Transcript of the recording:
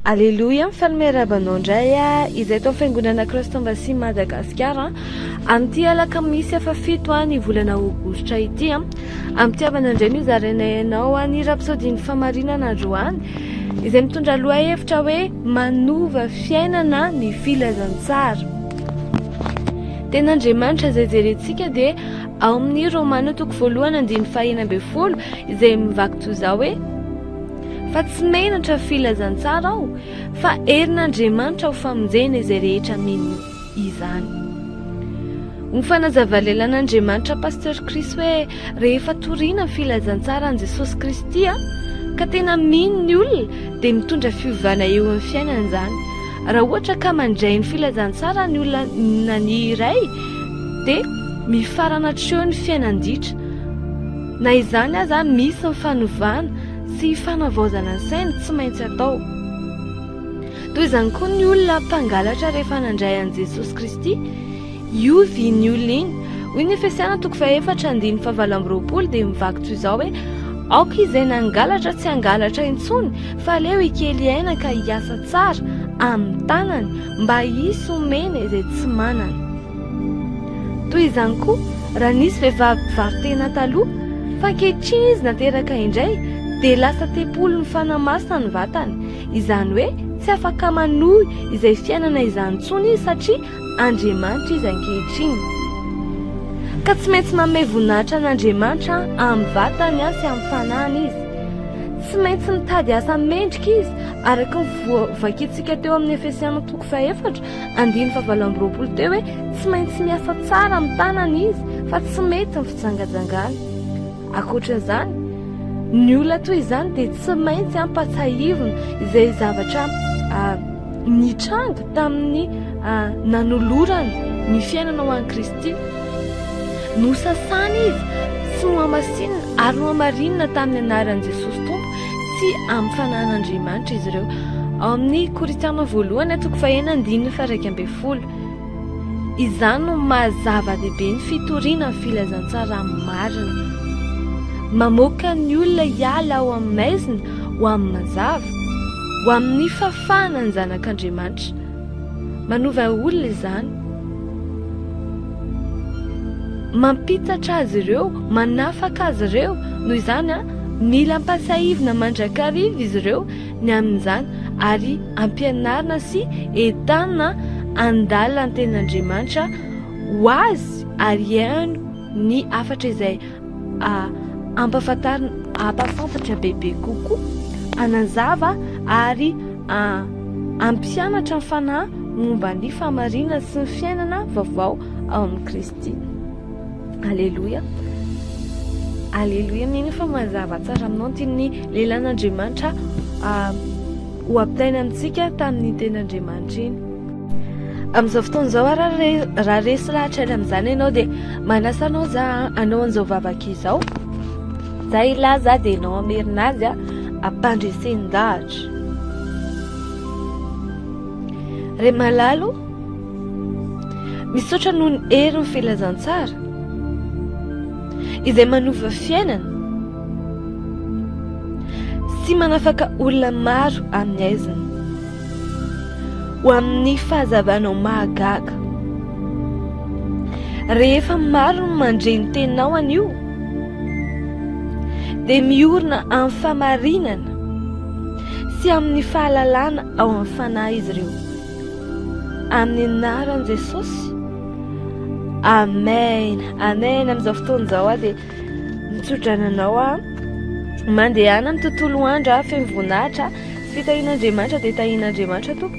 Aleluia, mifanimerabanao indray izay tao fiangonana Kristy Mbasi Madagasikara amin'ity alakamisy efa 7 ny volana aogositra ity amitiavana indray no zarainay ianao ny rapsodiny famarinana androany izay mitondra lohahevitra hoe manova fiainana ny filazantsara. Ten'Andriamanitra izay jerentsika dia ao amin'ny Romana 8:1-9 izay mivaky toy izao hoe fa tsy menatra filazantsara aho fa herin'Andriamanitra ho famonjena izay rehetra mino izany. Ny fanazava lelan'Andriamanitra Pasteur Kristy hoe rehefa toriana filazantsara an Jesosy Kristy ka tena mino ny olona dia mitondra fiovana eo amin'ny fiainana izany. Raha ohatra ka mandray ny filazantsara ny olona ny iray dia mifarana hatreo ny fiainan-ditra. Na izany aza misy ny fanovana sy fanavaozana ny saina tsy maintsy atao. Toy izany koa ny olona mpangalatra rehefa nandray an Jesosy Kristy iovy ny olona iny. Hoy ny Efesiana 4:7-20 dia mivaky toy izao hoe aoka izay nangalatra tsy hangalatra intsony fa aleo ikely aina ka hiasa tsara amin'ny tanany mba hisy omena izay tsy manana. Toy izany koa raha nisy vehivavy mpivarotena taloha fa ankehitriny izy nateraka indray dia lasa tepolo ny fanamasina ny vatany. Izany hoe tsy afaka manohy izay fiainana izany intsony izy satria Andriamanitra izy ankehitriny. Ka tsy maintsy manome voninahitra an'Andriamanitra amin'ny vatany sy amin'ny fanahiny izy. Tsy maintsy mitady asa mendrika izy araka ny voavakintsika teo amin'ny Efesiana 4:7-20 teo hoe tsy maintsy miasa tsara amin'ny tanany izy fa tsy mety ny fijangajangana. Ankoatran'izany ny olona toy izany dia tsy maintsy ampatsahivina izay zavatra nitranga tamin'ny nanolorany ny fiainana ho an'i Kristy. Nosasana izy sy nohamasinina ary nohamarinina tamin'ny anaran'i Jesosy Tompo sy amin'ny fanahin'Andriamanitra izy ireo. Ao amin'ny Korintana 1:1-9 izany no mahazava-dehibe ny fitoriana ny filazantsara marina. Mamoaka ny olona hiala ao amin'ny maizina ho amin'ny mazava ho amin'ny fafana ny zanak'Andriamanitra. Manova olona izany, mampitatra azy ireo, manafaka azy ireo. Noho izany mila ampasahivina mandrakariva izy ireo ny amin'izany ary ampianarina sy entanina andalina ny ten'Andriamanitra ho azy ary ihany ny afatra izay ampafantatra bebe kokoa, anazava ary ampianatra ny fanahy momba ny famarinana sy ny fiainana vaovao ao amin'ny Kristy. Aleluia. Aleluia, mino fa mazava tsara aminao tian'ny lelan'Andriamanitra ho ampitaina amintsika tamin'ny ten'Andriamanitra iny. Amin'izao fotoana izao raha resy lahatra ela amin'izany ianao dia manasa anao za anao an'izao vavaka izao. Za ilaza dia ianao amerina azy ampandresenidahatra. Ray malalo, misaotra noho ny herin'ny filazantsara izay manova fiainana sy manafaka olona maro amin'ny aizina ho amin'ny fahazavanao mahagaga. Rehefa maro no mandre ny teninao an'io dia miorina amin'ny famarinana sy amin'ny fahalalana ao amin'ny fanahy izy ireo. Amin'ny anaran'i Jesosy. Amen. Amen. Amin'izao fotoana izao dia mitsotra anao mandehana amin'ny tontolo andro feno voninahitra sy fitahian'Andriamanitra dia tahian'Andriamanitra tompoko.